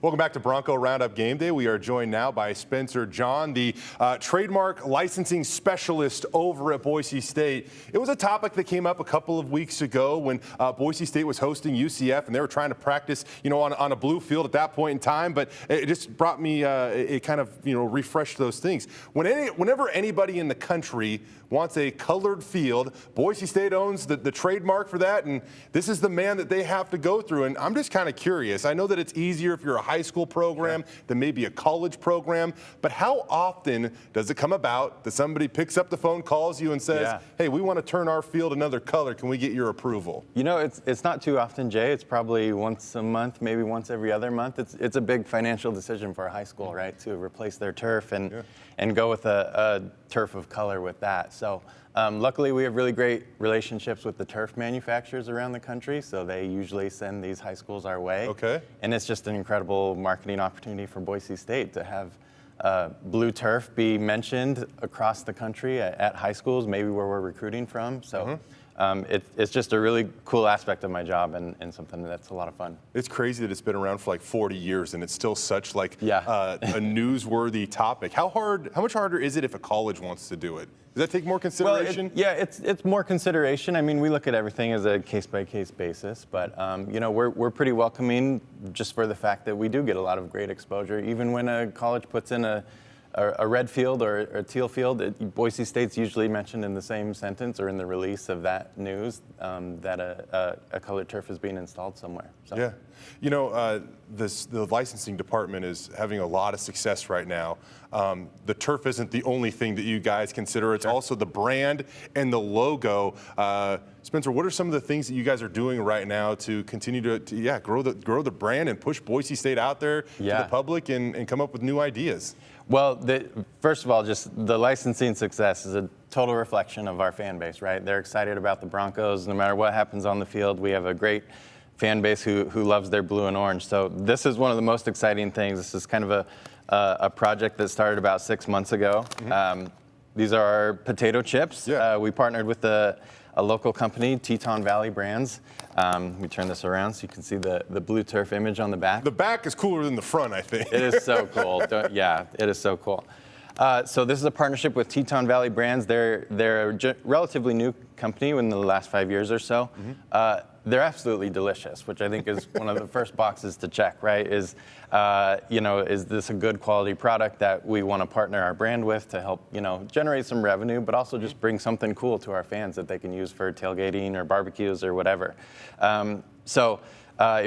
Welcome back to Bronco Roundup Game Day. We are joined now by Spencer Jahn, the trademark licensing specialist over at Boise State. It was a topic that came up a couple of weeks ago when Boise State was hosting UCF, and they were trying to practice, on a blue field at that point in time. But it just brought me, it kind of, refreshed those things. Whenever anybody in the country wants a colored field, Boise State owns the trademark for that, and this is the man that they have to go through. And I'm just kind of curious. I know that it's easier if you're a high school program than maybe a college program, but how often does it come about that somebody picks up the phone, calls you, and says, hey, we want to turn our field another color. Can we get your approval? It's not too often, Jay. It's probably once a month, maybe once every other month. It's a big financial decision for a high school, right, to replace their turf and go with a turf of color with that. So luckily, we have really great relationships with the turf manufacturers around the country, so they usually send these high schools our way. Okay. And it's just an incredible marketing opportunity for Boise State to have blue turf be mentioned across the country at high schools, maybe where we're recruiting from. So it's just a really cool aspect of my job and something that's a lot of fun. It's crazy that it's been around for like 40 years and it's still such like a newsworthy topic. How much harder is it if a college wants to do it? Does that take more consideration? Well, it's more consideration. I mean, we look at everything as a case-by-case basis, but we're pretty welcoming just for the fact that we do get a lot of great exposure. Even when a college puts in a red field or a teal field, Boise State's usually mentioned in the same sentence or in the release of that news that a colored turf is being installed somewhere. So. Yeah. The licensing department is having a lot of success right now. The turf isn't the only thing that you guys consider. It's also the brand and the logo. Spencer, what are some of the things that you guys are doing right now to continue to grow the brand and push Boise State out there to the public and come up with new ideas? Well, first of all, just the licensing success is a total reflection of our fan base, right? They're excited about the Broncos. No matter what happens on the field, we have a great fan base who loves their blue and orange. So this is one of the most exciting things. This is kind of a project that started about 6 months ago. These are our potato chips. We partnered with a local company, Teton Valley Brands. Let me turn this around so you can see the blue turf image on the back. The back is cooler than the front, I think. It is so cool. It is so cool. So this is a partnership with Teton Valley Brands. They're a relatively new company in the last 5 years or so. They're absolutely delicious, which I think is one of the first boxes to check, right? Is this a good quality product that we want to partner our brand with to help, generate some revenue, but also just bring something cool to our fans that they can use for tailgating or barbecues or whatever. It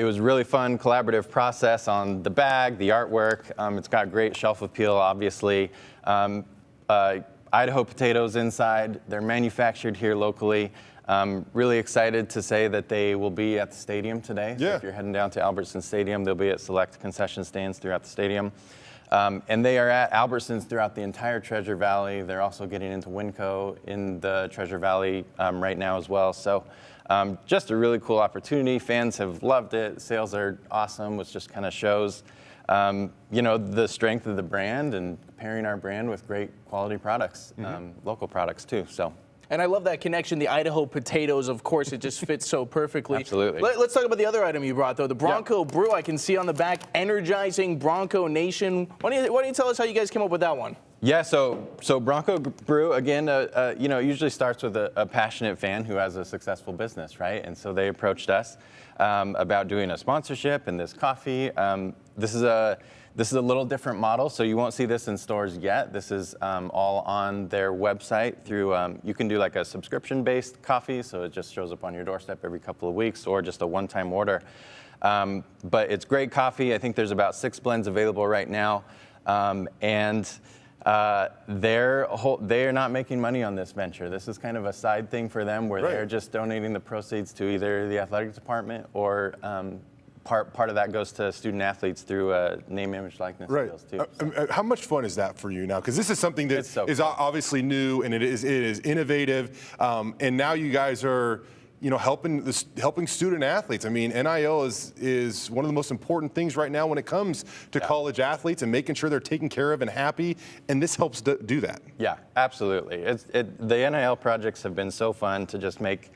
was really fun, collaborative process on the bag, the artwork. It's got great shelf appeal, obviously. Idaho potatoes inside. They're manufactured here locally. Really excited to say that they will be at the stadium today. So if you're heading down to Albertson Stadium, they'll be at select concession stands throughout the stadium. And they are at Albertsons throughout the entire Treasure Valley. They're also getting into Winco in the Treasure Valley right now as well. So just a really cool opportunity. Fans have loved it. Sales are awesome, which just kind of shows the strength of the brand and pairing our brand with great quality products, local products too. So. And I love that connection, the Idaho potatoes, of course, it just fits so perfectly. Absolutely. Let's talk about the other item you brought, though, the Bronco Brew. I can see on the back, energizing Bronco Nation. Why don't you tell us how you guys came up with that one? Yeah, so Bronco Brew, again, usually starts with a passionate fan who has a successful business, right? And so they approached us about doing a sponsorship and this coffee. This is a little different model, so you won't see this in stores yet. This is all on their website through, you can do like a subscription-based coffee, so it just shows up on your doorstep every couple of weeks, or just a one-time order. But it's great coffee. I think there's about 6 blends available right now. They're not making money on this venture. This is kind of a side thing for them where they're just donating the proceeds to either the athletic department or part of that goes to student athletes through name, image, likeness deals too. So. How much fun is that for you now? Because this is something that is obviously new and it is innovative, and now you guys are helping student athletes. I mean, NIL is one of the most important things right now when it comes to college athletes and making sure they're taken care of and happy, and this helps do that. Yeah, absolutely. The NIL projects have been so fun to just make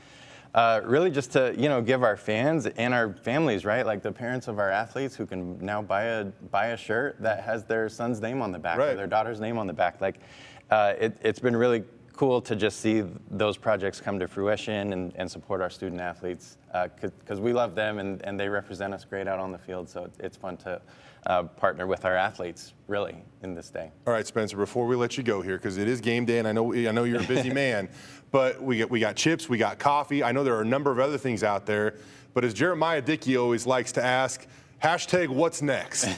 Really just to, give our fans and our families, right? Like the parents of our athletes who can now buy a shirt that has their son's name on the back or their daughter's name on the back. Like it's been really cool to just see those projects come to fruition and support our student athletes because we love them and they represent us great out on the field. So it's fun to partner with our athletes really in this day. All right, Spencer, before we let you go here, because it is game day and I know you're a busy man, but we got chips, we got coffee. I know there are a number of other things out there, but as Jeremiah Dickey always likes to ask, #what's next?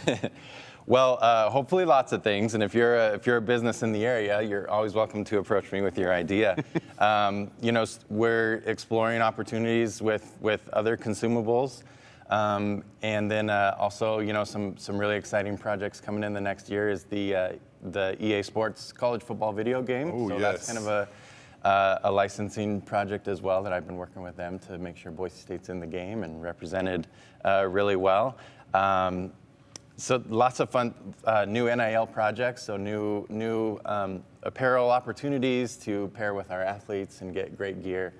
Well, hopefully lots of things, and if you're a business in the area, you're always welcome to approach me with your idea. We're exploring opportunities with other consumables, and then also some really exciting projects coming in the next year is the EA Sports college football video game. Ooh, so yes. that's kind of a licensing project as well that I've been working with them to make sure Boise State's in the game and represented really well. So lots of fun new NIL projects, so new apparel opportunities to pair with our athletes and get great gear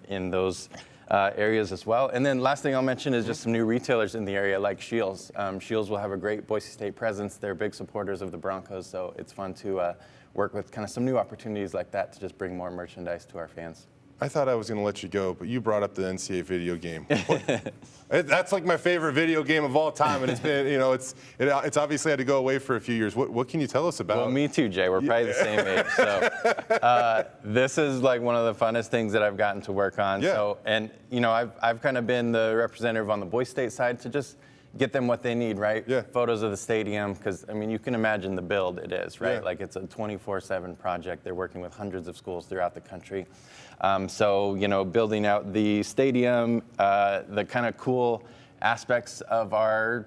in those areas as well. And then last thing I'll mention is just some new retailers in the area like Shields. Shields will have a great Boise State presence. They're big supporters of the Broncos, so it's fun to work with kind of some new opportunities like that to just bring more merchandise to our fans. I thought I was going to let you go, but you brought up the NCAA video game. That's like my favorite video game of all time, and it's been, it's obviously had to go away for a few years. What can you tell us about? Well, me too, Jay. We're probably the same age. So this is like one of the funnest things that I've gotten to work on. Yeah. So, and I've kind of been the representative on the Boise State side to just get them what they need, right? Yeah. Photos of the stadium, because you can imagine the build it is, right? Yeah. Like it's a 24/7 project. They're working with hundreds of schools throughout the country. So building out the stadium, the kind of cool aspects of our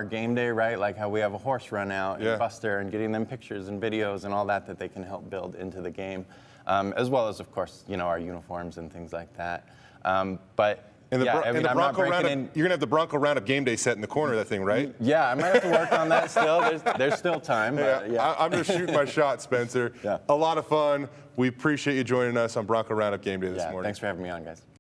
game day, right? Like how we have a horse run out and Buster, and getting them pictures and videos and all that they can help build into the game, as well as of course our uniforms and things like that. And the Bronco roundup, you're gonna have the Bronco roundup game day set in the corner of that thing, right? Yeah, I might have to work on that still. There's still time. But yeah. I'm just shooting my shot, Spencer. Yeah. A lot of fun. We appreciate you joining us on Bronco Roundup game day this morning. Thanks for having me on, guys.